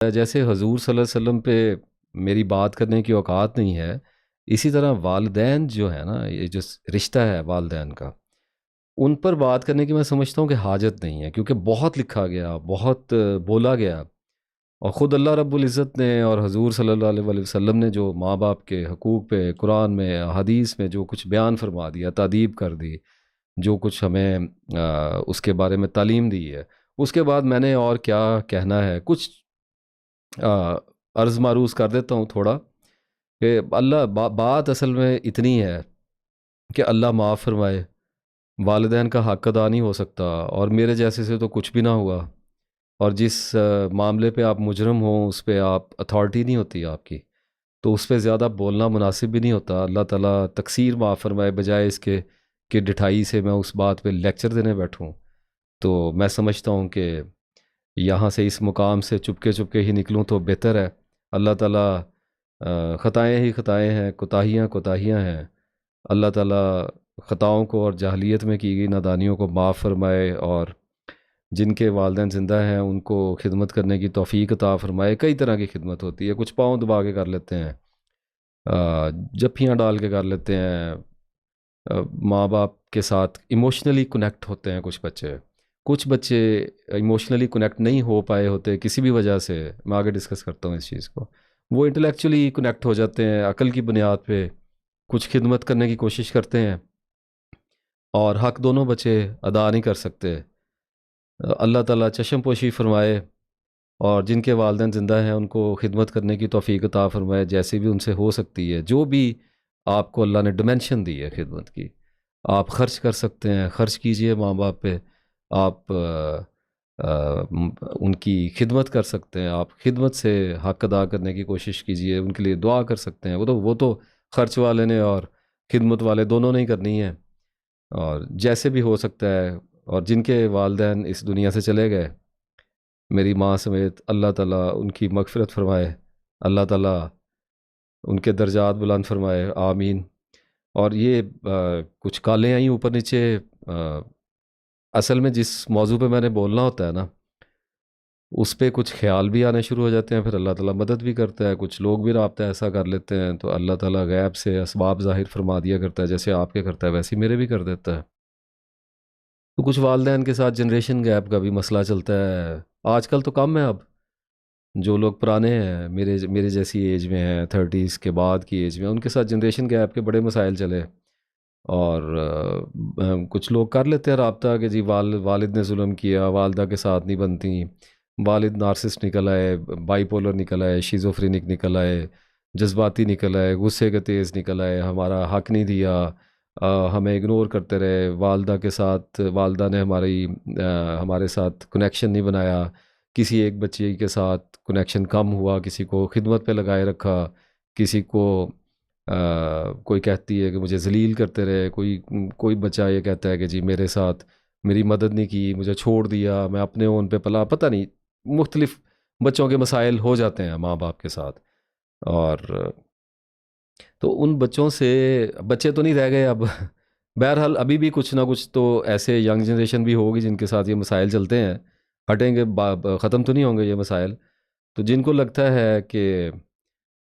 جیسے حضور صلی اللہ علیہ وسلم پہ میری بات کرنے کی اوقات نہیں ہے، اسی طرح والدین جو ہے نا، یہ جو رشتہ ہے والدین کا، ان پر بات کرنے کی میں سمجھتا ہوں کہ حاجت نہیں ہے، کیونکہ بہت لکھا گیا، بہت بولا گیا، اور خود اللہ رب العزت نے اور حضور صلی اللہ علیہ وآلہ وسلم نے جو ماں باپ کے حقوق پہ قرآن میں حدیث میں جو کچھ بیان فرما دیا، تادیب کر دی، جو کچھ ہمیں اس کے بارے میں تعلیم دی ہے، اس کے بعد میں نے اور کیا کہنا ہے؟ کچھ عرض معروض کر دیتا ہوں تھوڑا، کہ بات اصل میں اتنی ہے کہ اللہ معاف فرمائے، والدین کا حق ادا نہیں ہو سکتا، اور میرے جیسے سے تو کچھ بھی نہ ہوا، اور جس معاملے پہ آپ مجرم ہوں اس پہ آپ اتھارٹی نہیں ہوتی آپ کی، تو اس پہ زیادہ بولنا مناسب بھی نہیں ہوتا۔ اللہ تعالیٰ تقصیر معاف فرمائے، بجائے اس کے کہ ڈٹھائی سے میں اس بات پہ لیکچر دینے بیٹھوں، تو میں سمجھتا ہوں کہ یہاں سے اس مقام سے چپکے ہی نکلوں تو بہتر ہے۔ اللہ تعالیٰ خطائیں ہی خطائیں ہیں، کوتاہیاں کوتاہیاں ہیں، اللہ تعالیٰ خطاؤں کو اور جاہلیت میں کی گئی نادانیوں کو معاف فرمائے، اور جن کے والدین زندہ ہیں ان کو خدمت کرنے کی توفیق عطا فرمائے۔ کئی طرح کی خدمت ہوتی ہے، کچھ پاؤں دبا کے کر لیتے ہیں، جپھیاں ڈال کے کر لیتے ہیں، ماں باپ کے ساتھ ایموشنلی کنیکٹ ہوتے ہیں کچھ بچے ایموشنلی کنیکٹ نہیں ہو پائے ہوتے کسی بھی وجہ سے، میں آگے ڈسکس کرتا ہوں اس چیز کو، وہ انٹلیکچولی کنیکٹ ہو جاتے ہیں، عقل کی بنیاد پہ کچھ خدمت کرنے کی کوشش کرتے ہیں، اور حق دونوں بچے ادا نہیں کر سکتے۔ اللہ تعالیٰ چشم پوشی فرمائے، اور جن کے والدین زندہ ہیں ان کو خدمت کرنے کی توفیق عطا فرمائے، جیسے بھی ان سے ہو سکتی ہے، جو بھی آپ کو اللہ نے ڈیمنشن دی ہے خدمت کی، آپ خرچ کر سکتے ہیں، خرچ کیجئے ماں باپ پہ، آپ ان کی خدمت کر سکتے ہیں، آپ خدمت سے حق ادا کرنے کی کوشش کیجئے، ان کے لیے دعا کر سکتے ہیں، وہ تو خرچ والے نے اور خدمت والے دونوں نے ہی کرنی ہے، اور جیسے بھی ہو سکتا ہے۔ اور جن کے والدین اس دنیا سے چلے گئے، میری ماں سمیت، اللہ تعالیٰ ان کی مغفرت فرمائے، اللہ تعالیٰ ان کے درجات بلند فرمائے، آمین۔ اور یہ کچھ کالیں آئیں اوپر نیچے، آ، اصل میں جس موضوع پہ میں نے بولنا ہوتا ہے نا، اس پہ کچھ خیال بھی آنے شروع ہو جاتے ہیں، پھر اللہ تعالیٰ مدد بھی کرتا ہے، کچھ لوگ بھی رابطہ ایسا کر لیتے ہیں، تو اللہ تعالیٰ غیب سے اسباب ظاہر فرما دیا کرتا ہے، جیسے آپ کے کرتا ہے ویسے ہی میرے بھی کر دیتا ہے۔ تو کچھ والدین کے ساتھ جنریشن گیپ کا بھی مسئلہ چلتا ہے، آج کل تو کم ہے اب، جو لوگ پرانے ہیں، میرے جیسی ایج میں ہیں، 30s کے بعد کی ایج میں، ان کے ساتھ جنریشن گیپ کے بڑے مسائل چلے، اور کچھ لوگ کر لیتے ہیں رابطہ کہ جی والد نے ظلم کیا، والدہ کے ساتھ نہیں بنتی، والد نارسسٹ نکل آئے، بائی پولر نکل آئے، شیزوفرینک نکل آئے، جذباتی نکل آئے، غصے کے تیز نکل آئے، ہمارا حق نہیں دیا، ہمیں اگنور کرتے رہے، والدہ نے ہمارے ساتھ کنیکشن نہیں بنایا، کسی ایک بچے کے ساتھ کنیکشن کم ہوا، کسی کو خدمت پہ لگائے رکھا، کسی کو کوئی کہتی ہے کہ مجھے ذلیل کرتے رہے، کوئی بچہ یہ کہتا ہے کہ جی میرے ساتھ میری مدد نہیں کی، مجھے چھوڑ دیا، میں اپنے اون پہ پلا، پتہ نہیں، مختلف بچوں کے مسائل ہو جاتے ہیں ماں باپ کے ساتھ، اور تو ان بچوں سے بچے تو نہیں رہ گئے اب، بہرحال ابھی بھی کچھ نہ کچھ تو ایسے ینگ جنریشن بھی ہوگی جن کے ساتھ یہ مسائل چلتے ہیں، ہٹیں گے ختم تو نہیں ہوں گے یہ مسائل، تو جن کو لگتا ہے کہ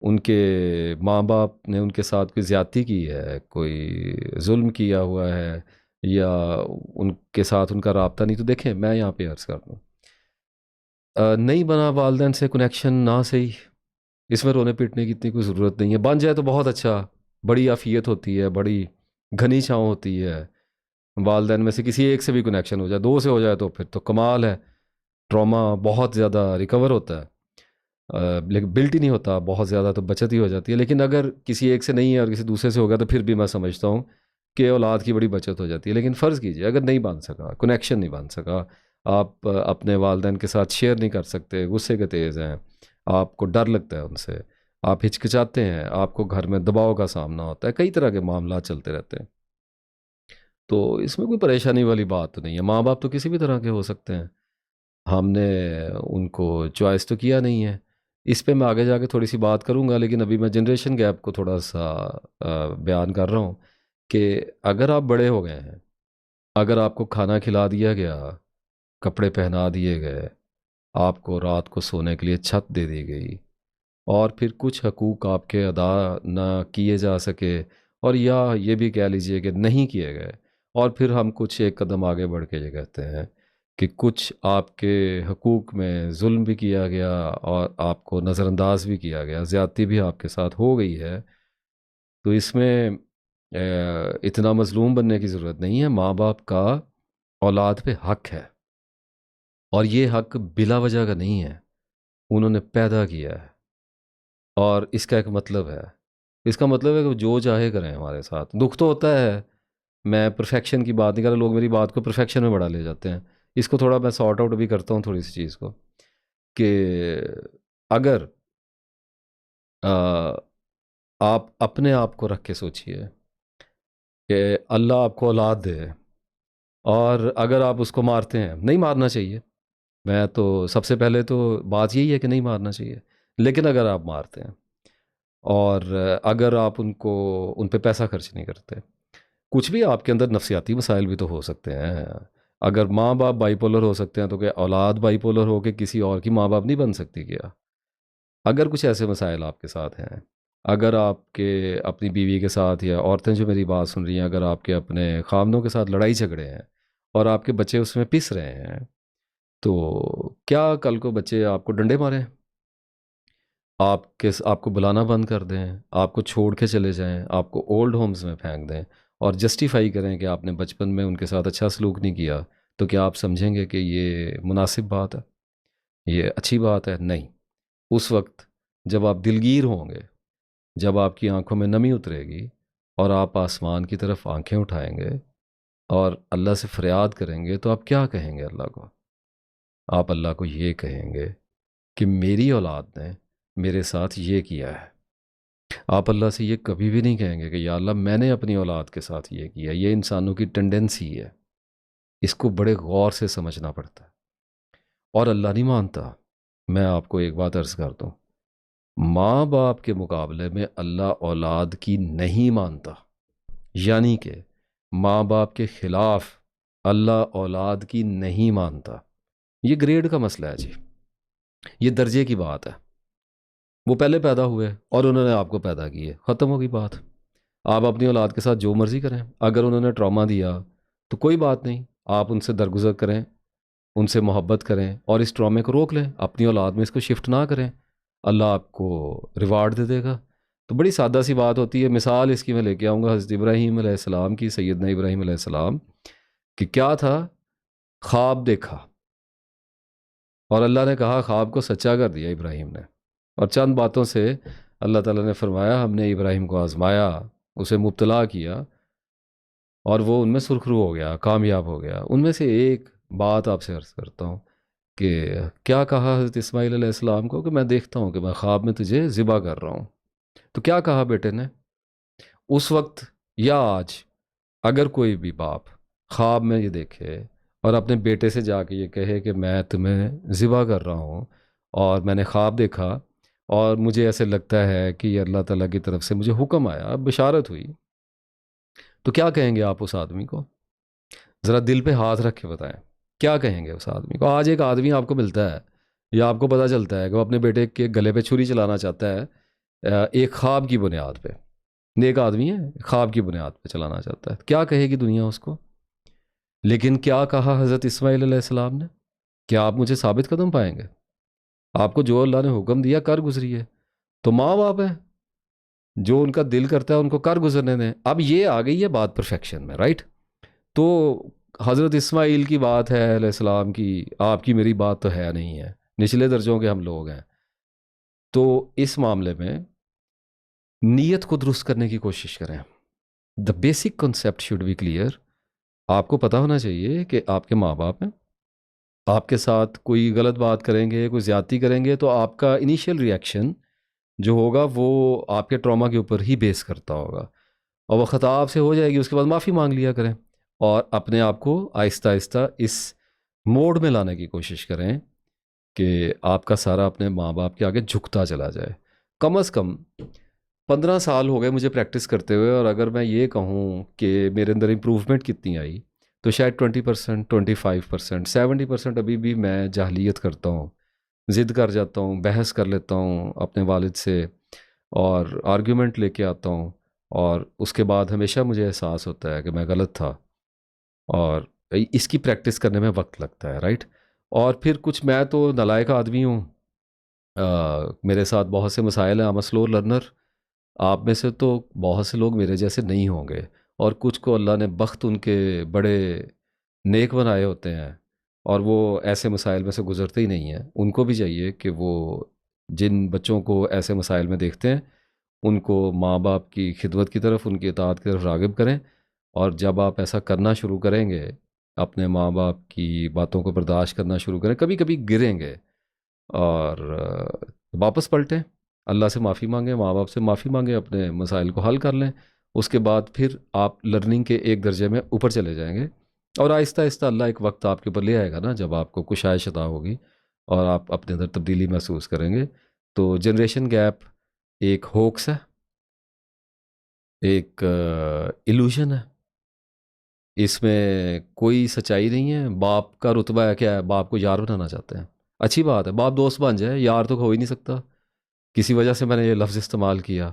ان کے ماں باپ نے ان کے ساتھ کوئی زیادتی کی ہے، کوئی ظلم کیا ہوا ہے، یا ان کے ساتھ ان کا رابطہ نہیں، تو دیکھیں میں یہاں پہ عرض کر دوں، نہیں بنا والدین سے کنیکشن نہ صحیح، اس میں رونے پیٹنے کی اتنی کوئی ضرورت نہیں ہے، بن جائے تو بہت اچھا، بڑی عافیت ہوتی ہے، بڑی گھنی چھاؤں ہوتی ہے، والدین میں سے کسی ایک سے بھی کنیکشن ہو جائے، دو سے ہو جائے تو پھر تو کمال ہے، ٹراما بہت زیادہ ریکور ہوتا ہے، لیکن بلٹ ہی نہیں ہوتا، بہت زیادہ تو بچت ہی ہو جاتی ہے، لیکن اگر کسی ایک سے نہیں ہے اور کسی دوسرے سے ہو گیا تو پھر بھی میں سمجھتا ہوں کہ اولاد کی بڑی بچت ہو جاتی ہے، لیکن فرض کیجئے اگر نہیں بن سکا، کنیکشن نہیں بن سکا، آپ اپنے والدین کے ساتھ شیئر نہیں کر سکتے، غصے کے تیز ہیں، آپ کو ڈر لگتا ہے ان سے، آپ ہچکچاتے ہیں، آپ کو گھر میں دباؤ کا سامنا ہوتا ہے، کئی طرح کے معاملات چلتے رہتے ہیں، تو اس میں کوئی پریشانی والی بات تو نہیں ہے، ماں باپ تو کسی بھی طرح کے ہو سکتے ہیں، ہم نے ان کو چوائس تو کیا نہیں ہے، اس پہ میں آگے جا کے تھوڑی سی بات کروں گا، لیکن ابھی میں جنریشن گیپ کو تھوڑا سا بیان کر رہا ہوں کہ اگر آپ بڑے ہو گئے ہیں، اگر آپ کو کھانا کھلا دیا گیا، کپڑے پہنا دیے گئے، آپ کو رات کو سونے کے لیے چھت دے دی گئی، اور پھر کچھ حقوق آپ کے ادا نہ کیے جا سکے، اور یا یہ بھی کہہ لیجئے کہ نہیں کیے گئے، اور پھر ہم کچھ ایک قدم آگے بڑھ کے یہ کہتے ہیں کہ کچھ آپ کے حقوق میں ظلم بھی کیا گیا اور آپ کو نظر انداز بھی کیا گیا، زیادتی بھی آپ کے ساتھ ہو گئی ہے، تو اس میں اتنا مظلوم بننے کی ضرورت نہیں ہے۔ ماں باپ کا اولاد پہ حق ہے، اور یہ حق بلا وجہ کا نہیں ہے، انہوں نے پیدا کیا ہے، اور اس کا ایک مطلب ہے، اس کا مطلب ہے کہ وہ جو چاہے کریں ہمارے ساتھ۔ دکھ تو ہوتا ہے، میں پرفیکشن کی بات نہیں کر رہا، لوگ میری بات کو پرفیکشن میں بڑھا لے جاتے ہیں، اس کو تھوڑا میں سارٹ آؤٹ بھی کرتا ہوں تھوڑی سی چیز کو، کہ اگر آ، آپ اپنے آپ کو رکھ کے سوچئے کہ اللہ آپ کو اولاد دے، اور اگر آپ اس کو مارتے ہیں، نہیں مارنا چاہیے، میں تو سب سے پہلے تو بات یہی ہے کہ نہیں مارنا چاہیے، لیکن اگر آپ مارتے ہیں اور اگر آپ ان پہ پیسہ خرچ نہیں کرتے، کچھ بھی آپ کے اندر نفسیاتی مسائل بھی تو ہو سکتے ہیں۔ اگر ماں باپ بائی پولر ہو سکتے ہیں تو کیا اولاد بائی پولر ہو کے کسی اور کی ماں باپ نہیں بن سکتی کیا؟ اگر کچھ ایسے مسائل آپ کے ساتھ ہیں، اگر آپ کے اپنی بیوی کے ساتھ، یا عورتیں جو میری بات سن رہی ہیں، اگر آپ کے اپنے خامدوں کے ساتھ لڑائی جھگڑے ہیں اور آپ کے بچے اس میں پس رہے ہیں، تو کیا کل کو بچے آپ کو ڈنڈے ماریں، آپ کو بلانا بند کر دیں، آپ کو چھوڑ کے چلے جائیں، آپ کو اولڈ ہومز میں پھینک دیں، اور جسٹیفائی کریں کہ آپ نے بچپن میں ان کے ساتھ اچھا سلوک نہیں کیا، تو کیا آپ سمجھیں گے کہ یہ مناسب بات ہے، یہ اچھی بات ہے؟ نہیں۔ اس وقت جب آپ دلگیر ہوں گے، جب آپ کی آنکھوں میں نمی اترے گی، اور آپ آسمان کی طرف آنکھیں اٹھائیں گے اور اللہ سے فریاد کریں گے، تو آپ کیا کہیں گے اللہ کو؟ آپ اللہ کو یہ کہیں گے کہ میری اولاد نے میرے ساتھ یہ کیا ہے۔ آپ اللہ سے یہ کبھی بھی نہیں کہیں گے کہ یا اللہ میں نے اپنی اولاد کے ساتھ یہ کیا۔ یہ انسانوں کی ٹینڈنسی ہے، اس کو بڑے غور سے سمجھنا پڑتا ہے، اور اللہ نہیں مانتا۔ میں آپ کو ایک بات عرض کر دوں، ماں باپ کے مقابلے میں اللہ اولاد کی نہیں مانتا، یعنی کہ ماں باپ کے خلاف اللہ اولاد کی نہیں مانتا۔ یہ گریڈ کا مسئلہ ہے جی، یہ درجے کی بات ہے۔ وہ پہلے پیدا ہوئے اور انہوں نے آپ کو پیدا کیے، ختم ہوگی بات۔ آپ اپنی اولاد کے ساتھ جو مرضی کریں، اگر انہوں نے ٹراما دیا تو کوئی بات نہیں، آپ ان سے درگزر کریں، ان سے محبت کریں، اور اس ٹرامے کو روک لیں، اپنی اولاد میں اس کو شفٹ نہ کریں، اللہ آپ کو ریوارڈ دے دے گا۔ تو بڑی سادہ سی بات ہوتی ہے، مثال اس کی میں لے کے آؤں گا حضرت ابراہیم علیہ السلام کی، سیدنا ابراہیم علیہ السلام، کہ کیا تھا؟ خواب دیکھا، اور اللہ نے کہا خواب کو سچا کر دیا ابراہیم نے، اور چند باتوں سے اللہ تعالیٰ نے فرمایا ہم نے ابراہیم کو آزمایا، اسے مبتلا کیا، اور وہ ان میں سرخرو ہو گیا، کامیاب ہو گیا۔ ان میں سے ایک بات آپ سے عرض کرتا ہوں کہ کیا کہا حضرت اسماعیل علیہ السلام کو کہ میں دیکھتا ہوں کہ میں خواب میں تجھے ذبح کر رہا ہوں، تو کیا کہا بیٹے نے؟ اس وقت یا آج اگر کوئی بھی باپ خواب میں یہ دیکھے اور اپنے بیٹے سے جا کے یہ کہے کہ میں تمہیں ذبح کر رہا ہوں، اور میں نے خواب دیکھا اور مجھے ایسے لگتا ہے کہ یہ اللہ تعالیٰ کی طرف سے مجھے حکم آیا، بشارت ہوئی، تو کیا کہیں گے آپ اس آدمی کو؟ ذرا دل پہ ہاتھ رکھ کے بتائیں، کیا کہیں گے اس آدمی کو؟ آج ایک آدمی آپ کو ملتا ہے، یا آپ کو پتہ چلتا ہے کہ وہ اپنے بیٹے کے گلے پہ چھری چلانا چاہتا ہے، ایک خواب کی بنیاد پہ، نیک آدمی ہے، خواب کی بنیاد پہ چلانا چاہتا ہے، کیا کہے گی دنیا اس کو؟ لیکن کیا کہا حضرت اسماعیل علیہ السلام نے؟ کیا آپ مجھے ثابت قدم پائیں گے؟ آپ کو جو اللہ نے حکم دیا کر گزریے، تو ماں باپ ہیں، جو ان کا دل کرتا ہے ان کو کر گزرنے دیں۔ اب یہ آ گئی ہے بات پرفیکشن میں، رائٹ؟ تو حضرت اسماعیل کی بات ہے علیہ السلام کی، آپ کی میری بات تو ہے نہیں ہے، نچلے درجوں کے ہم لوگ ہیں۔ تو اس معاملے میں نیت کو درست کرنے کی کوشش کریں۔ The basic concept should be clear. آپ کو پتہ ہونا چاہیے کہ آپ کے ماں باپ ہیں، آپ کے ساتھ کوئی غلط بات کریں گے، کوئی زیادتی کریں گے، تو آپ کا انیشیل ریئیکشن جو ہوگا وہ آپ کے ٹراما کے اوپر ہی بیس کرتا ہوگا، اور وہ خطا آپ سے ہو جائے گی، اس کے بعد معافی مانگ لیا کریں، اور اپنے آپ کو آہستہ آہستہ اس موڈ میں لانے کی کوشش کریں کہ آپ کا سارا اپنے ماں باپ کے آگے جھکتا چلا جائے۔ کم از کم 15 سال ہو گئے مجھے پریکٹس کرتے ہوئے، اور اگر میں یہ کہوں کہ میرے اندر امپروومنٹ کتنی آئی، تو شاید 20%، 25%، 70% ابھی بھی میں جاہلیت کرتا ہوں ضد کر جاتا ہوں، بحث کر لیتا ہوں اپنے والد سے اور آرگیومنٹ لے کے آتا ہوں، اور اس کے بعد ہمیشہ مجھے احساس ہوتا ہے کہ میں غلط تھا، اور اس کی پریکٹس کرنے میں وقت لگتا ہے، رائٹ؟ اور پھر کچھ میں تو نالائق آدمی ہوں، میرے ساتھ بہت سے مسائل ہیں، I'm a slow learner۔ آپ میں سے تو بہت سے لوگ میرے جیسے نہیں ہوں گے، اور کچھ کو اللہ نے بخت ان کے بڑے نیک بنائے ہوتے ہیں، اور وہ ایسے مسائل میں سے گزرتے ہی نہیں ہیں۔ ان کو بھی چاہیے کہ وہ جن بچوں کو ایسے مسائل میں دیکھتے ہیں ان کو ماں باپ کی خدمت کی طرف، ان کی اطاعت کی طرف راغب کریں، اور جب آپ ایسا کرنا شروع کریں گے، اپنے ماں باپ کی باتوں کو برداشت کرنا شروع کریں، کبھی کبھی گریں گے اور واپس پلٹیں، اللہ سے معافی مانگیں، ماں باپ سے معافی مانگیں، اپنے مسائل کو حل کر لیں۔ اس کے بعد پھر آپ لرننگ کے ایک درجے میں اوپر چلے جائیں گے، اور آہستہ آہستہ اللہ ایک وقت آپ کے اوپر لے آئے گا نا، جب آپ کو کشائش عطا ہوگی اور آپ اپنے اندر تبدیلی محسوس کریں گے۔ تو جنریشن گیپ ایک ہوکس ہے، ایک ایلوژن ہے، اس میں کوئی سچائی نہیں ہے۔ باپ کا رتبہ ہے کیا ہے؟ باپ کو یار بنانا چاہتے ہیں، اچھی بات ہے، باپ دوست بن جائے، یار تو ہو ہی نہیں سکتا، کسی وجہ سے میں نے یہ لفظ استعمال کیا۔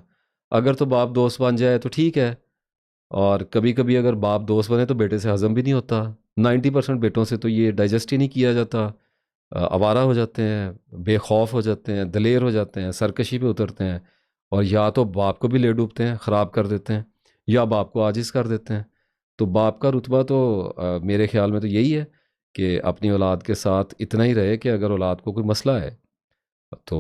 اگر تو باپ دوست بن جائے تو ٹھیک ہے، اور کبھی کبھی اگر باپ دوست بنے تو بیٹے سے ہضم بھی نہیں ہوتا، 90% بیٹوں سے تو یہ ڈائجسٹ ہی نہیں کیا جاتا، آوارہ ہو جاتے ہیں، بے خوف ہو جاتے ہیں، دلیر ہو جاتے ہیں، سرکشی پہ اترتے ہیں، اور یا تو باپ کو بھی لے ڈوبتے ہیں، خراب کر دیتے ہیں، یا باپ کو عاجز کر دیتے ہیں۔ تو باپ کا رتبہ تو میرے خیال میں تو یہی ہے کہ اپنی اولاد کے ساتھ اتنا ہی رہے کہ اگر اولاد کو کوئی مسئلہ ہے تو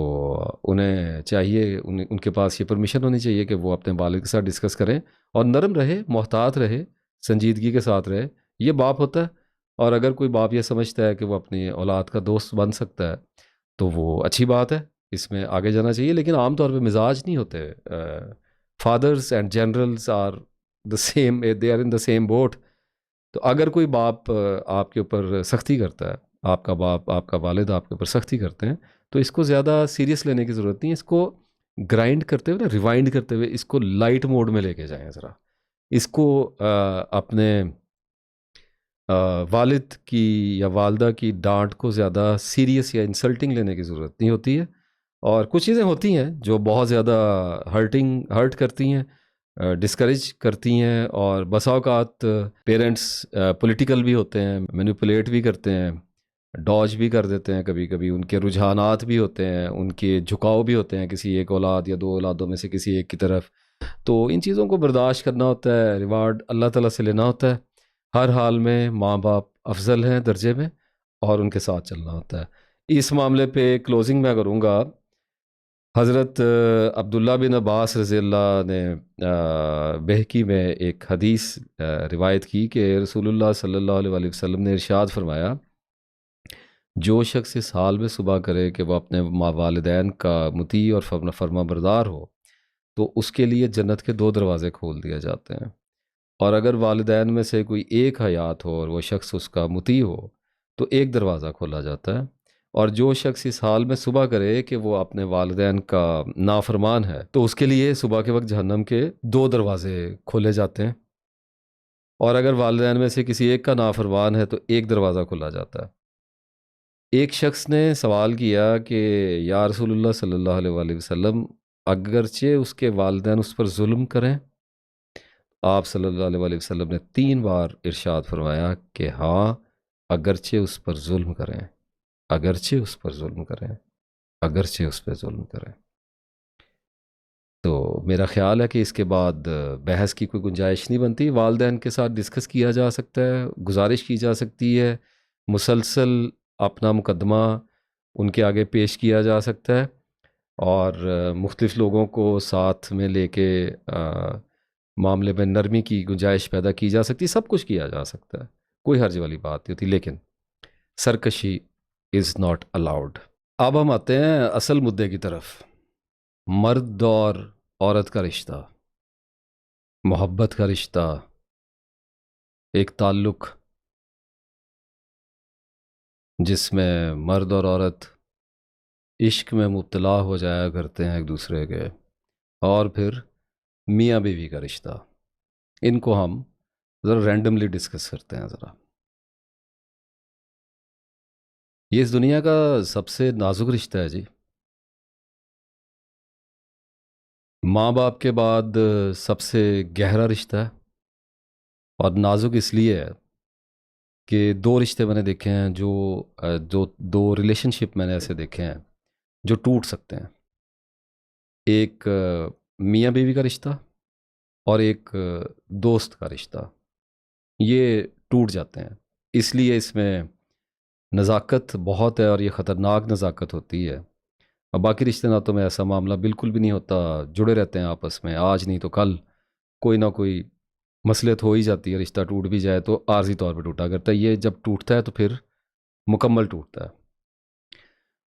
انہیں چاہیے، ان کے پاس یہ پرمیشن ہونی چاہیے کہ وہ اپنے والد کے ساتھ ڈسکس کریں، اور نرم رہے، محتاط رہے، سنجیدگی کے ساتھ رہے۔ یہ باپ ہوتا ہے، اور اگر کوئی باپ یہ سمجھتا ہے کہ وہ اپنی اولاد کا دوست بن سکتا ہے تو وہ اچھی بات ہے، اس میں آگے جانا چاہیے، لیکن عام طور پہ مزاج نہیں ہوتے۔ Fathers and generals are the same, they are in the same boat. تو اگر کوئی باپ آپ کے اوپر سختی کرتا ہے، آپ کا باپ، آپ کا والد آپ کے اوپر سختی کرتے ہیں، تو اس کو زیادہ سیریس لینے کی ضرورت نہیں ہے، اس کو گرائنڈ کرتے ہوئے نا، ریوائنڈ کرتے ہوئے اس کو لائٹ موڈ میں لے کے جائیں ذرا، اس کو اپنے والد کی یا والدہ کی ڈانٹ کو زیادہ سیریس یا انسلٹنگ لینے کی ضرورت نہیں ہوتی ہے۔ اور کچھ چیزیں ہوتی ہیں جو بہت زیادہ ہرٹ کرتی ہیں، ڈسکریج کرتی ہیں، اور بسا اوقات پیرنٹس پولیٹیکل بھی ہوتے ہیں، مینیپولیٹ بھی کرتے ہیں، ڈاج بھی کر دیتے ہیں، کبھی کبھی ان کے رجحانات بھی ہوتے ہیں، ان کے جھکاؤ بھی ہوتے ہیں کسی ایک اولاد یا دو اولادوں میں سے کسی ایک کی طرف۔ تو ان چیزوں کو برداشت کرنا ہوتا ہے، ریوارڈ اللہ تعالیٰ سے لینا ہوتا ہے۔ ہر حال میں ماں باپ افضل ہیں درجے میں، اور ان کے ساتھ چلنا ہوتا ہے۔ اس معاملے پہ کلوزنگ میں کروں گا، حضرت عبداللہ بن عباس رضی اللہ نے بہقی میں ایک حدیث روایت کی کہ رسول اللہ صلی اللہ علیہ وسلم نے ارشاد فرمایا، جو شخص اس حال میں صبح کرے کہ وہ اپنے والدین کا مطیع اور فرما بردار ہو، تو اس کے لیے جنت کے 2 دروازے کھول دیے جاتے ہیں، اور اگر والدین میں سے کوئی ایک حیات ہو اور وہ شخص اس کا مطیع ہو تو ایک دروازہ کھولا جاتا ہے، اور جو شخص اس حال میں صبح کرے کہ وہ اپنے والدین کا نافرمان ہے تو اس کے لیے صبح کے وقت جہنم کے 2 دروازے کھولے جاتے ہیں، اور اگر والدین میں سے کسی ایک کا نافرمان ہے تو ایک دروازہ کھولا جاتا ہے۔ ایک شخص نے سوال کیا کہ یا رسول اللہ صلی اللہ علیہ وسلم، اگرچہ اس کے والدین اس پر ظلم کریں؟ آپ صلی اللہ علیہ وسلم نے 3 بار ارشاد فرمایا کہ ہاں، اگرچہ اس پر ظلم کریں، اگرچہ اس پر ظلم کریں، اگرچہ اس پہ ظلم کریں۔ تو میرا خیال ہے کہ اس کے بعد بحث کی کوئی گنجائش نہیں بنتی، والدین کے ساتھ ڈسکس کیا جا سکتا ہے، گزارش کی جا سکتی ہے، مسلسل اپنا مقدمہ ان کے آگے پیش کیا جا سکتا ہے، اور مختلف لوگوں کو ساتھ میں لے کے معاملے میں نرمی کی گنجائش پیدا کی جا سکتی، سب کچھ کیا جا سکتا ہے، کوئی حرج والی بات نہیں ہوتی، لیکن سرکشی از ناٹ الاؤڈ۔ اب ہم آتے ہیں اصل مدعے کی طرف، مرد اور عورت کا رشتہ، محبت کا رشتہ، ایک تعلق جس میں مرد اور عورت عشق میں مبتلا ہو جایا کرتے ہیں ایک دوسرے کے، اور پھر میاں بیوی کا رشتہ، ان کو ہم ذرا رینڈملی ڈسکس کرتے ہیں ذرا۔ یہ اس دنیا کا سب سے نازک رشتہ ہے جی. ماں باپ کے بعد سب سے گہرا رشتہ ہے، اور نازک اس لیے ہے کہ دو رشتے میں نے دیکھے ہیں جو دو ریلیشن شپ میں نے ایسے دیکھے ہیں جو ٹوٹ سکتے ہیں. ایک میاں بیوی کا رشتہ اور ایک دوست کا رشتہ. یہ ٹوٹ جاتے ہیں، اس لیے اس میں نزاکت بہت ہے اور یہ خطرناک نزاکت ہوتی ہے. اور باقی رشتے ناتوں میں ایسا معاملہ بالکل بھی نہیں ہوتا، جڑے رہتے ہیں آپس میں، آج نہیں تو کل کوئی نہ کوئی مصلحت ہو ہی جاتی ہے. رشتہ ٹوٹ بھی جائے تو عارضی طور پہ ٹوٹا کرتا ہے، یہ جب ٹوٹتا ہے تو پھر مکمل ٹوٹتا ہے.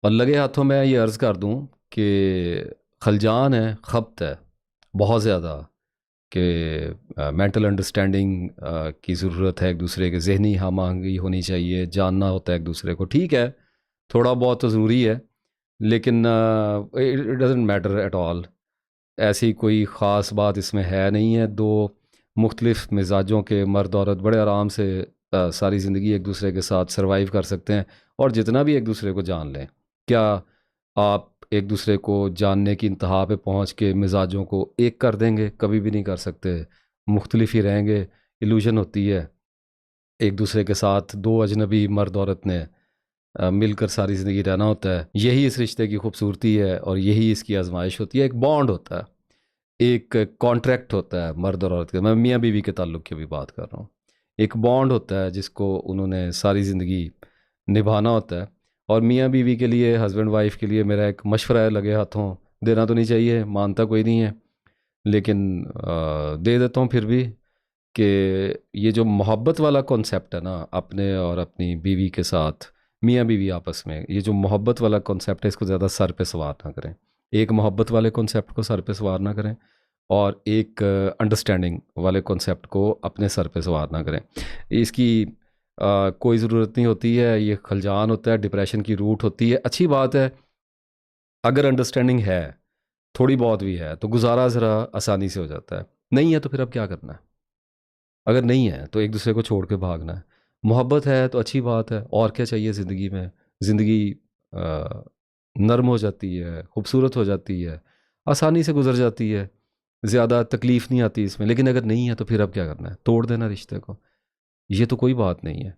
اور لگے ہاتھوں میں یہ عرض کر دوں کہ خلجان ہے، خبت ہے بہت زیادہ، کہ مینٹل انڈرسٹینڈنگ کی ضرورت ہے، ایک دوسرے کے ذہنی ہم آہنگی ہونی چاہیے، جاننا ہوتا ہے ایک دوسرے کو. ٹھیک ہے، تھوڑا بہت تو ضروری ہے، لیکن it doesn't matter at all. ایسی کوئی خاص بات اس میں ہے نہیں ہے. دو مختلف مزاجوں کے مرد عورت بڑے آرام سے ساری زندگی ایک دوسرے کے ساتھ سروائیو کر سکتے ہیں، اور جتنا بھی ایک دوسرے کو جان لیں. کیا آپ ایک دوسرے کو جاننے کی انتہا پہ پہنچ کے مزاجوں کو ایک کر دیں گے؟ کبھی بھی نہیں کر سکتے، مختلف ہی رہیں گے. ایلوژن ہوتی ہے. ایک دوسرے کے ساتھ دو اجنبی مرد عورت نے مل کر ساری زندگی رہنا ہوتا ہے. یہی اس رشتے کی خوبصورتی ہے اور یہی اس کی آزمائش ہوتی ہے. ایک بانڈ ہوتا ہے، ایک کانٹریکٹ ہوتا ہے مرد اور عورت کا. میں میاں بیوی کے تعلق کی بھی بات کر رہا ہوں. ایک بانڈ ہوتا ہے جس کو انہوں نے ساری زندگی نبھانا ہوتا ہے. اور میاں بیوی کے لیے، ہسبینڈ وائف کے لیے میرا ایک مشورہ ہے، لگے ہاتھوں دینا تو نہیں چاہیے، مانتا کوئی نہیں ہے، لیکن دے دیتا ہوں پھر بھی، کہ یہ جو محبت والا کانسیپٹ ہے نا اپنے اور اپنی بیوی کے ساتھ، میاں بیوی آپس میں، یہ جو محبت والا کانسیپٹ ہے اس کو زیادہ سر پہ سوار نہ کریں. ایک محبت والے کانسیپٹ کو سر پہ سوار نہ کریں، اور ایک انڈرسٹینڈنگ والے کانسیپٹ کو اپنے سر پہ سوار نہ کریں. اس کی کوئی ضرورت نہیں ہوتی ہے. یہ خلجان ہوتا ہے، ڈپریشن کی روٹ ہوتی ہے. اچھی بات ہے اگر انڈرسٹینڈنگ ہے، تھوڑی بہت بھی ہے، تو گزارا ذرا آسانی سے ہو جاتا ہے. نہیں ہے تو پھر اب کیا کرنا ہے؟ اگر نہیں ہے تو ایک دوسرے کو چھوڑ کے بھاگنا ہے. محبت ہے تو اچھی بات ہے، اور کیا چاہیے زندگی میں؟ زندگی نرم ہو جاتی ہے، خوبصورت ہو جاتی ہے، آسانی سے گزر جاتی ہے، زیادہ تکلیف نہیں آتی اس میں. لیکن اگر نہیں ہے تو پھر اب کیا کرنا ہے؟ توڑ دینا رشتے کو. یہ تو کوئی بات نہیں ہے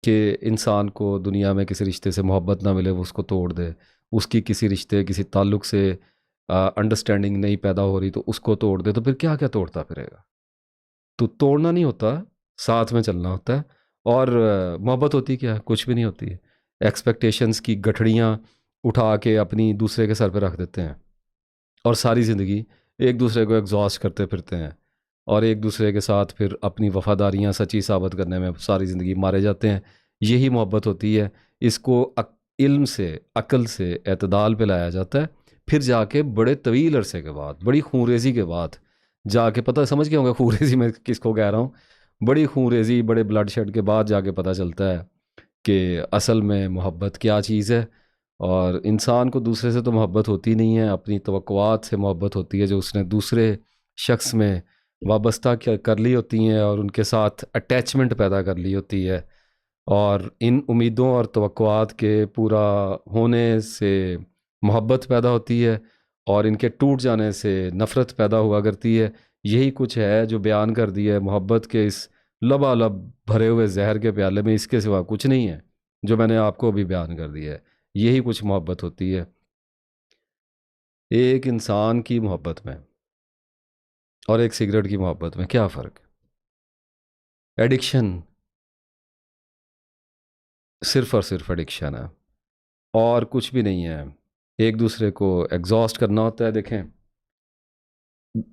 کہ انسان کو دنیا میں کسی رشتے سے محبت نہ ملے وہ اس کو توڑ دے. اس کی کسی رشتے، کسی تعلق سے انڈرسٹینڈنگ نہیں پیدا ہو رہی تو اس کو توڑ دے. تو پھر کیا کیا توڑتا پھرے گا؟ تو توڑنا نہیں ہوتا، ساتھ میں چلنا ہوتا ہے. اور محبت ہوتی کیا ہے؟ کچھ بھی نہیں ہوتی ہے. ایکسپیکٹیشنز کی گٹھڑیاں اٹھا کے اپنی دوسرے کے سر پہ رکھ دیتے ہیں، اور ساری زندگی ایک دوسرے کو ایگزاسٹ کرتے پھرتے ہیں، اور ایک دوسرے کے ساتھ پھر اپنی وفاداریاں سچی ثابت کرنے میں ساری زندگی مارے جاتے ہیں. یہی محبت ہوتی ہے. اس کو علم سے، عقل سے اعتدال پہ لایا جاتا ہے. پھر جا کے بڑے طویل عرصے کے بعد، بڑی خونریزی کے بعد جا کے پتہ، سمجھ گیا ہوں گا خونریزی میں کس کو کہہ رہا ہوں. بڑی خونریزی، بڑے بلڈ شیڈ کے بعد جا کے پتہ چلتا ہے کہ اصل میں محبت کیا چیز ہے. اور انسان کو دوسرے سے تو محبت ہوتی نہیں ہے، اپنی توقعات سے محبت ہوتی ہے جو اس نے دوسرے شخص میں وابستہ کر لی ہوتی ہیں، اور ان کے ساتھ اٹیچمنٹ پیدا کر لی ہوتی ہے. اور ان امیدوں اور توقعات کے پورا ہونے سے محبت پیدا ہوتی ہے، اور ان کے ٹوٹ جانے سے نفرت پیدا ہوا کرتی ہے. یہی کچھ ہے جو بیان کر دی ہے محبت کے اس لبالب بھرے ہوئے زہر کے پیالے میں. اس کے سوا کچھ نہیں ہے جو میں نے آپ کو ابھی بیان کر دیا ہے. یہی کچھ محبت ہوتی ہے. ایک انسان کی محبت میں اور ایک سگریٹ کی محبت میں کیا فرق ہے؟ ایڈکشن، صرف اور صرف ایڈکشن ہے، اور کچھ بھی نہیں ہے. ایک دوسرے کو ایگزاسٹ کرنا ہوتا ہے. دیکھیں،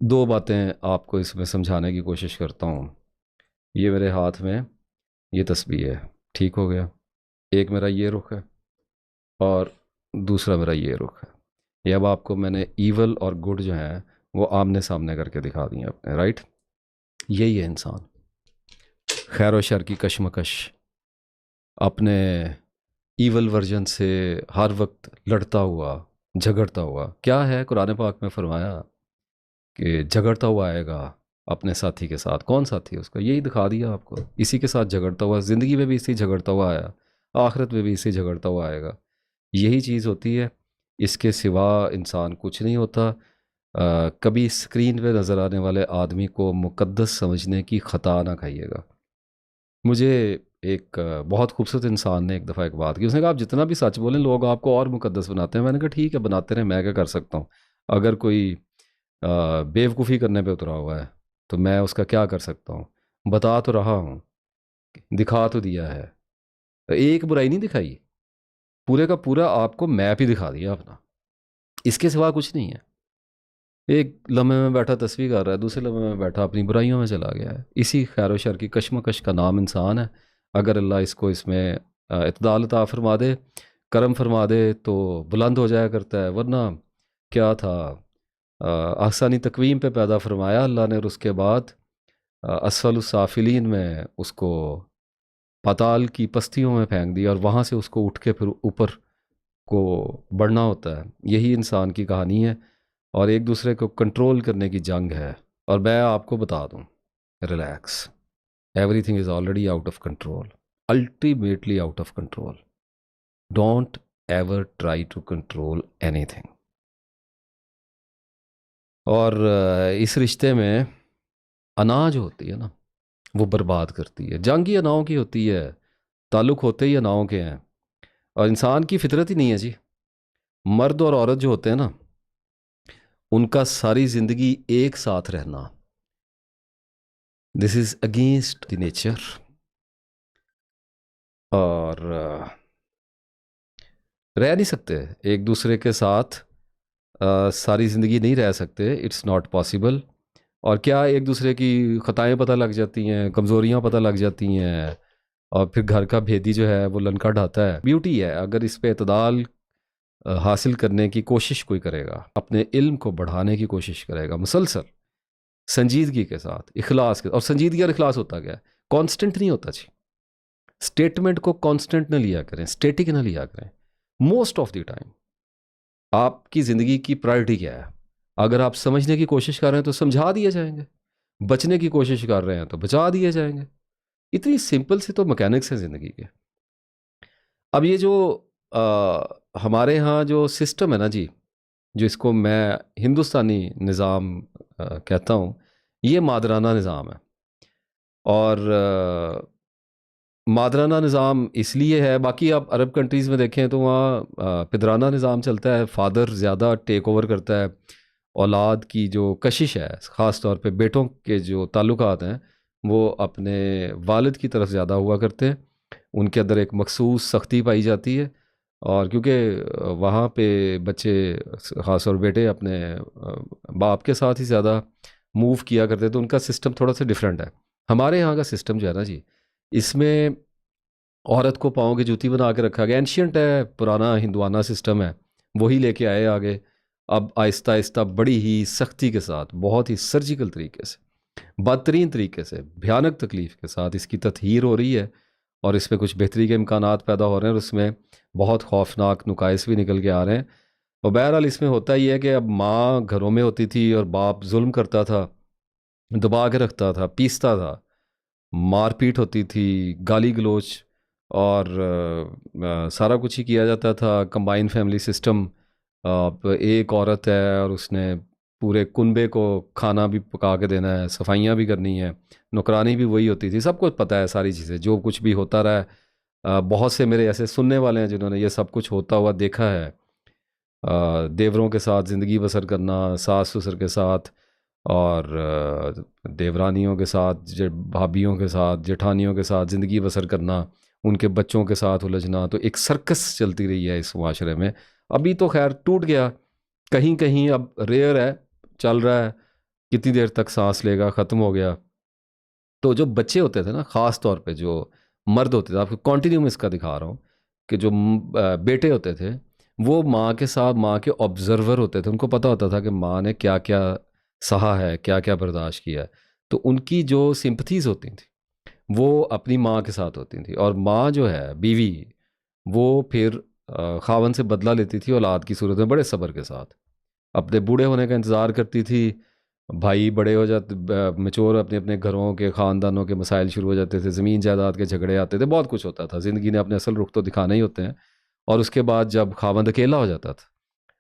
دو باتیں آپ کو اس میں سمجھانے کی کوشش کرتا ہوں. یہ میرے ہاتھ میں یہ تسبیح ہے، ٹھیک ہو گیا؟ ایک میرا یہ رخ ہے اور دوسرا میرا یہ رخ ہے. یہ اب آپ کو میں نے ایول اور گڈ جو ہیں وہ آمنے سامنے کر کے دکھا دی ہیں اپنے، رائٹ؟ یہی ہے انسان، خیر و شر کی کشمکش، اپنے ایول ورژن سے ہر وقت لڑتا ہوا، جھگڑتا ہوا. کیا ہے قرآن پاک میں فرمایا کہ جھگڑتا ہوا آئے گا اپنے ساتھی کے ساتھ. کون ساتھی ہے اس کا؟ یہی دکھا دیا آپ کو، اسی کے ساتھ جھگڑتا ہوا. زندگی میں بھی اسی جھگڑتا ہوا آیا. آخرت میں بھی اسے جھگڑتا ہوا آئے گا. یہی چیز ہوتی ہے، اس کے سوا انسان کچھ نہیں ہوتا. کبھی اسکرین پہ نظر آنے والے آدمی کو مقدس سمجھنے کی خطا نہ کھائیے گا. مجھے ایک بہت خوبصورت انسان نے ایک دفعہ ایک بات کی. اس نے کہا آپ جتنا بھی سچ بولیں لوگ آپ کو اور مقدس بناتے ہیں. میں نے کہا ٹھیک ہے بناتے رہیں، میں کیا کر سکتا ہوں. اگر کوئی بیوقوفی کرنے پہ اترا ہوا ہے تو میں اس کا کیا کر سکتا ہوں. بتا تو رہا ہوں، دکھا تو دیا ہے. ایک برائی نہیں دکھائی، پورے کا پورا آپ کو میپ ہی دکھا دیا اپنا. اس کے سوا کچھ نہیں ہے. ایک لمحے میں بیٹھا تصویر کر رہا ہے، دوسرے لمحے میں بیٹھا اپنی برائیوں میں چلا گیا ہے. اسی خیر و شر کی کشمکش کا نام انسان ہے. اگر اللہ اس کو اس میں اعتدال عطا فرما دے، کرم فرما دے تو بلند ہو جایا کرتا ہے. ورنہ کیا تھا، آسانی تقویم پہ پیدا فرمایا اللہ نے، اور اس کے بعد اسفل السافلین میں اس کو پاتال کی پستیوں میں پھینک دیا، اور وہاں سے اس کو اٹھ کے پھر اوپر کو بڑھنا ہوتا ہے. یہی انسان کی کہانی ہے، اور ایک دوسرے کو کنٹرول کرنے کی جنگ ہے. اور میں آپ کو بتا دوں، relax, everything is already out of control, ultimately out of control. Don't ever try to control anything. اور اس رشتے میں انا جو ہوتی ہے نا، وہ برباد کرتی ہے. جنگ ہی اناؤں کی ہوتی ہے، تعلق ہوتے ہی اناؤں کے ہیں. اور انسان کی فطرت ہی نہیں ہے جی. مرد اور عورت جو ہوتے ہیں نا، ان کا ساری زندگی ایک ساتھ رہنا، دس از اگینسٹ دی نیچر. اور رہ نہیں سکتے ایک دوسرے کے ساتھ، ساری زندگی نہیں رہ سکتے. It's not possible. اور کیا ایک دوسرے کی خطائیں پتہ لگ جاتی ہیں، کمزوریاں پتہ لگ جاتی ہیں، اور پھر گھر کا بھیدی جو ہے وہ لنکا ڈھاتا ہے. بیوٹی ہے اگر اس پہ اعتدال حاصل کرنے کی کوشش کوئی کرے گا، اپنے علم کو بڑھانے کی کوشش کرے گا مسلسل سنجیدگی کے ساتھ، اخلاص کے. اور سنجیدگی اور اخلاص ہوتا کیا ہے؟ کانسٹنٹ نہیں ہوتا جی. اسٹیٹمنٹ کو کانسٹنٹ نہ لیا کریں، اسٹیٹک نہ لیا کریں. موسٹ آف دی ٹائم آپ کی زندگی کی پرائرٹی کیا ہے؟ اگر آپ سمجھنے کی کوشش کر رہے ہیں تو سمجھا دیے جائیں گے، بچنے کی کوشش کر رہے ہیں تو بچا دیے جائیں گے. اتنی سمپل سی تو مکینکس ہیں زندگی کے. اب یہ جو ہمارے ہاں جو سسٹم ہے نا جی، جو اس کو میں ہندوستانی نظام کہتا ہوں، یہ مادرانہ نظام ہے. اور مادرانہ نظام اس لیے ہے، باقی آپ عرب کنٹریز میں دیکھیں تو وہاں پدرانہ نظام چلتا ہے. فادر زیادہ ٹیک اوور کرتا ہے. اولاد کی جو کشش ہے، خاص طور پہ بیٹوں کے جو تعلقات ہیں، وہ اپنے والد کی طرف زیادہ ہوا کرتے ہیں. ان کے اندر ایک مخصوص سختی پائی جاتی ہے. اور کیونکہ وہاں پہ بچے، خاص طور بیٹے، اپنے باپ کے ساتھ ہی زیادہ موو کیا کرتے، تو ان کا سسٹم تھوڑا سا ڈیفرنٹ ہے. ہمارے یہاں کا سسٹم جو ہے نا جی، اس میں عورت کو پاؤں کی جوتی بنا کے رکھا گیا. اینشینٹ ہے، پرانا ہندوانہ سسٹم ہے، وہی لے کے آئے آگے. اب آہستہ آہستہ بڑی ہی سختی کے ساتھ، بہت ہی سرجیکل طریقے سے، بدترین طریقے سے، بھیانک تکلیف کے ساتھ اس کی تطہیر ہو رہی ہے. اور اس میں کچھ بہتری کے امکانات پیدا ہو رہے ہیں، اور اس میں بہت خوفناک نقائص بھی نکل کے آ رہے ہیں. اور بہرحال اس میں ہوتا ہی ہے کہ اب ماں گھروں میں ہوتی تھی اور باپ ظلم کرتا تھا، دبا کے رکھتا تھا، پیستا تھا، مار پیٹ ہوتی تھی، گالی گلوچ، اور سارا کچھ ہی کیا جاتا تھا. کمبائن فیملی سسٹم، ایک عورت ہے اور اس نے پورے کنبے کو کھانا بھی پکا کے دینا ہے، صفائیاں بھی کرنی ہے، نوکرانی بھی وہی ہوتی تھی. سب کچھ پتہ ہے ساری چیزیں، جو کچھ بھی ہوتا رہا ہے. بہت سے میرے ایسے سننے والے ہیں جنہوں نے یہ سب کچھ ہوتا ہوا دیکھا ہے. دیوروں کے ساتھ زندگی بسر کرنا، ساس سسر کے ساتھ، اور دیورانیوں کے ساتھ، بھابھیوں کے ساتھ، جیٹھانیوں کے ساتھ زندگی بسر کرنا، ان کے بچوں کے ساتھ الجھنا. تو ایک سرکس چلتی رہی ہے اس معاشرے میں. ابھی تو خیر ٹوٹ گیا، کہیں کہیں اب ریئر ہے، چل رہا ہے، کتنی دیر تک سانس لے گا، ختم ہو گیا. تو جو بچے ہوتے تھے نا، خاص طور پہ جو مرد ہوتے تھے، آپ کو کنٹینیو میں اس کا دکھا رہا ہوں کہ جو بیٹے ہوتے تھے وہ ماں کے ساتھ، ماں کے آبزرور ہوتے تھے. ان کو پتہ ہوتا تھا کہ ماں نے کیا کیا سہا ہے، کیا کیا برداشت کیا ہے. تو ان کی جو سمپتھیز ہوتی تھیں وہ اپنی ماں کے ساتھ ہوتی تھیں. اور ماں جو ہے بیوی، وہ پھر خاون سے بدلہ لیتی تھی اولاد کی صورت میں بڑے صبر کے ساتھ. اپنے بوڑھے ہونے کا انتظار کرتی تھی، بھائی بڑے ہو جاتے، میچور، اپنے اپنے گھروں کے خاندانوں کے مسائل شروع ہو جاتے تھے، زمین جائیداد کے جھگڑے آتے تھے، بہت کچھ ہوتا تھا، زندگی نے اپنے اصل رخ تو دکھانا ہی ہوتے ہیں۔ اور اس کے بعد جب خاوند اکیلا ہو جاتا تھا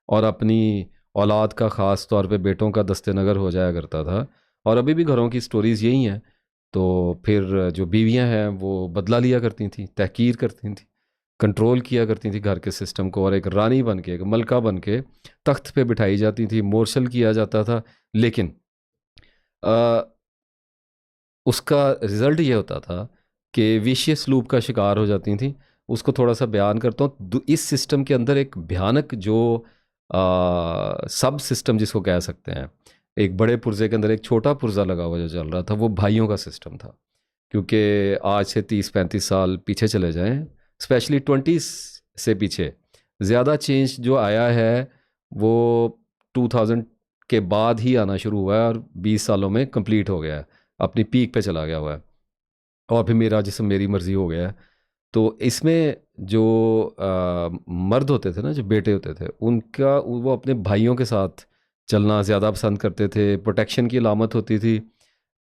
اور اپنی اولاد کا خاص طور پہ بیٹوں کا دست نگر ہو جایا کرتا تھا، اور ابھی بھی گھروں کی سٹوریز یہی ہیں، تو پھر جو بیویاں ہیں وہ بدلہ لیا کرتی تھیں، تحقیر کرتی تھیں، کنٹرول کیا کرتی تھیں گھر کے سسٹم کو، اور ایک رانی بن کے، ایک ملکہ بن کے تخت پہ بٹھائی جاتی تھیں، مورشل کیا جاتا تھا۔ لیکن آ، اس کا رزلٹ یہ ہوتا تھا کہ ویشیس لوپ کا شکار ہو جاتی تھیں۔ اس کو تھوڑا سا بیان کرتا ہوں، اس سسٹم کے اندر ایک بھیانک جو سب سسٹم جس کو کہہ سکتے ہیں، ایک بڑے پرزے کے اندر ایک چھوٹا پرزہ لگا ہوا جو چل رہا تھا، وہ بھائیوں کا سسٹم تھا۔ کیونکہ آج سے 30-35 سال پیچھے چلے جائیں، اسپیشلی 20 سے پیچھے، زیادہ چینج جو آیا ہے وہ 2000 کے بعد ہی آنا شروع ہوا ہے، اور 20 سالوں میں کمپلیٹ ہو گیا ہے، اپنی پیک پہ چلا گیا ہوا ہے، اور پھر میرا جسم میری مرضی ہو گیا ہے۔ تو اس میں جو مرد ہوتے تھے نا، جو بیٹے ہوتے تھے، ان کا وہ اپنے بھائیوں کے ساتھ چلنا زیادہ پسند کرتے تھے، پروٹیکشن کی علامت ہوتی تھی،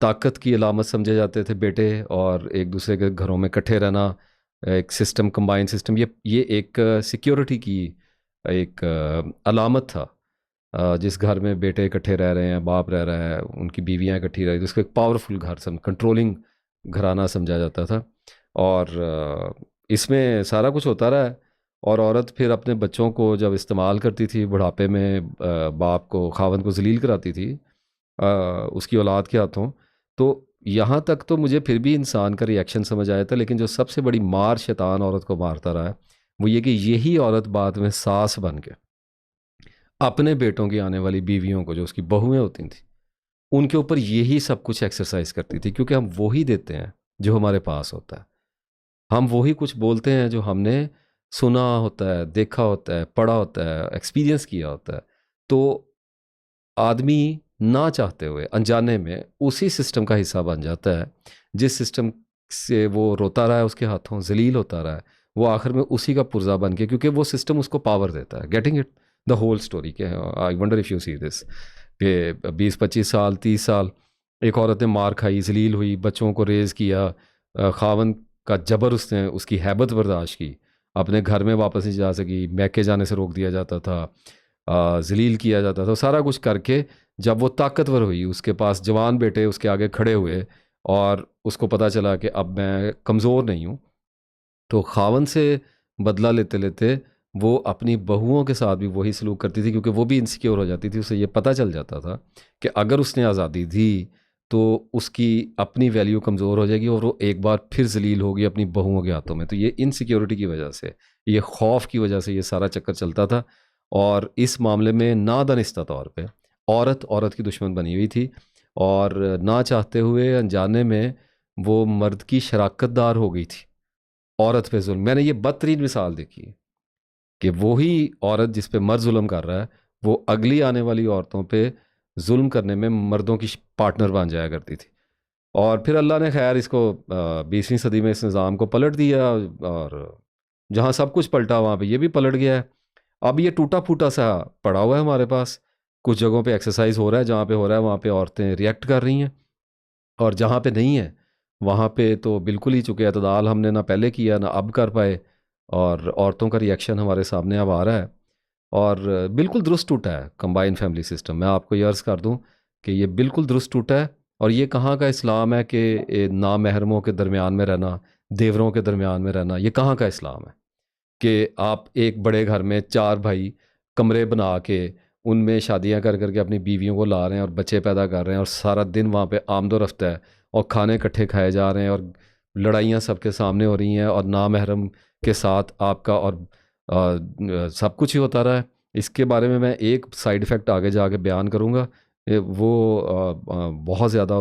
طاقت کی علامت سمجھے جاتے تھے بیٹے، اور ایک دوسرے کے گھروں میں اکٹھے رہنا، ایک سسٹم، کمبائن سسٹم، یہ ایک سیکیورٹی کی ایک علامت تھا۔ جس گھر میں بیٹے اکٹھے رہ رہے ہیں، باپ رہ رہا ہے، ان کی بیویاں اکٹھی رہ رہی، تو اس کو ایک پاورفل گھر کنٹرولنگ گھرانہ سمجھا جاتا تھا۔ اور اس میں سارا کچھ ہوتا رہا ہے، اور عورت پھر اپنے بچوں کو جب استعمال کرتی تھی بڑھاپے میں، باپ کو، خاوند کو ذلیل کراتی تھی اس کی اولاد کے ہاتھوں، تو یہاں تک تو مجھے پھر بھی انسان کا ری ایکشن سمجھ آیا تھا، لیکن جو سب سے بڑی مار شیطان عورت کو مارتا رہا ہے وہ یہ کہ یہی عورت بعد میں ساس بن کے اپنے بیٹوں کی آنے والی بیویوں کو، جو اس کی بہویں ہوتی تھیں، ان کے اوپر یہی سب کچھ ایکسرسائز کرتی تھی، کیونکہ ہم وہی دیتے ہیں جو ہمارے پاس ہوتا ہے، ہم وہی کچھ بولتے ہیں جو ہم نے سنا ہوتا ہے، دیکھا ہوتا ہے، پڑھا ہوتا ہے، ایکسپیرینس کیا ہوتا ہے۔ تو آدمی نہ چاہتے ہوئے انجانے میں اسی سسٹم کا حصہ بن جاتا ہے، جس سسٹم سے وہ روتا رہا ہے، اس کے ہاتھوں ذلیل ہوتا رہا ہے، وہ آخر میں اسی کا پرزہ بن کے، کیونکہ وہ سسٹم اس کو پاور دیتا ہے۔ Getting it, the whole story کہ آئی ونڈر اف یو سی دس، کہ 20-25 سال، 30 سال ایک عورت نے مار کھائی، ذلیل ہوئی، بچوں کو ریز کیا، خاوند کا جبر اس نے، اس کی ہیبت برداشت کی، اپنے گھر میں واپس نہیں جا سکی، میکے جانے سے روک دیا جاتا تھا، ذلیل کیا جاتا تھا، سارا کچھ کر کے جب وہ طاقتور ہوئی، اس کے پاس جوان بیٹے اس کے آگے کھڑے ہوئے، اور اس کو پتہ چلا کہ اب میں کمزور نہیں ہوں، تو خاوند سے بدلہ لیتے لیتے وہ اپنی بہوؤں کے ساتھ بھی وہی سلوک کرتی تھی، کیونکہ وہ بھی انسیکیور ہو جاتی تھی، اسے یہ پتہ چل جاتا تھا کہ اگر اس نے آزادی دی تو اس کی اپنی ویلیو کمزور ہو جائے گی، اور وہ ایک بار پھر ذلیل ہوگی اپنی بہوؤں کے ہاتھوں میں۔ تو یہ انسیکیورٹی کی وجہ سے، یہ خوف کی وجہ سے یہ سارا چکر چلتا تھا، اور اس معاملے میں نادانستہ طور پہ عورت کی دشمن بنی ہوئی تھی، اور نہ چاہتے ہوئے انجانے میں وہ مرد کی شراکت دار ہو گئی تھی عورت پہ ظلم۔ میں نے یہ بدترین مثال دیکھی ہے کہ وہی عورت جس پہ مرد ظلم کر رہا ہے، وہ اگلی آنے والی عورتوں پہ ظلم کرنے میں مردوں کی پارٹنر بن جایا کرتی تھی۔ اور پھر اللہ نے خیر اس کو 20ویں صدی میں اس نظام کو پلٹ دیا، اور جہاں سب کچھ پلٹا وہاں پہ یہ بھی پلٹ گیا ہے۔ اب یہ ٹوٹا پھوٹا سا پڑا ہوا ہے ہمارے پاس، کچھ جگہوں پہ ایکسرسائز ہو رہا ہے، جہاں پہ ہو رہا ہے وہاں پہ عورتیں ریئیکٹ کر رہی ہیں، اور جہاں پہ نہیں ہے وہاں پہ تو بالکل ہی، چونکہ اعتدال ہم نے نہ پہلے کیا نہ اب کر پائے، اور عورتوں کا ری ایکشن ہمارے سامنے اب آ رہا ہے، اور بالکل درست ٹوٹا ہے کمبائن فیملی سسٹم۔ میں آپ کو یہ عرض کر دوں کہ یہ بالکل درست ٹوٹا ہے، اور یہ کہاں کا اسلام ہے کہ نامحرموں کے درمیان میں رہنا، دیوروں کے درمیان میں رہنا، یہ کہاں کا اسلام ہے کہ آپ ایک بڑے گھر میں 4 بھائی کمرے بنا کے ان میں شادیاں کر کر کے اپنی بیویوں کو لا رہے ہیں اور بچے پیدا کر رہے ہیں، اور سارا دن وہاں پہ آمد و رفت ہے، اور کھانے اکٹھے کھائے جا رہے ہیں، اور لڑائیاں سب کے سامنے ہو رہی ہیں، اور نامحرم کے ساتھ آپ کا اور سب کچھ ہی ہوتا رہا ہے۔ اس کے بارے میں ایک سائیڈ ایفیکٹ آگے جا کے بیان کروں گا، وہ بہت زیادہ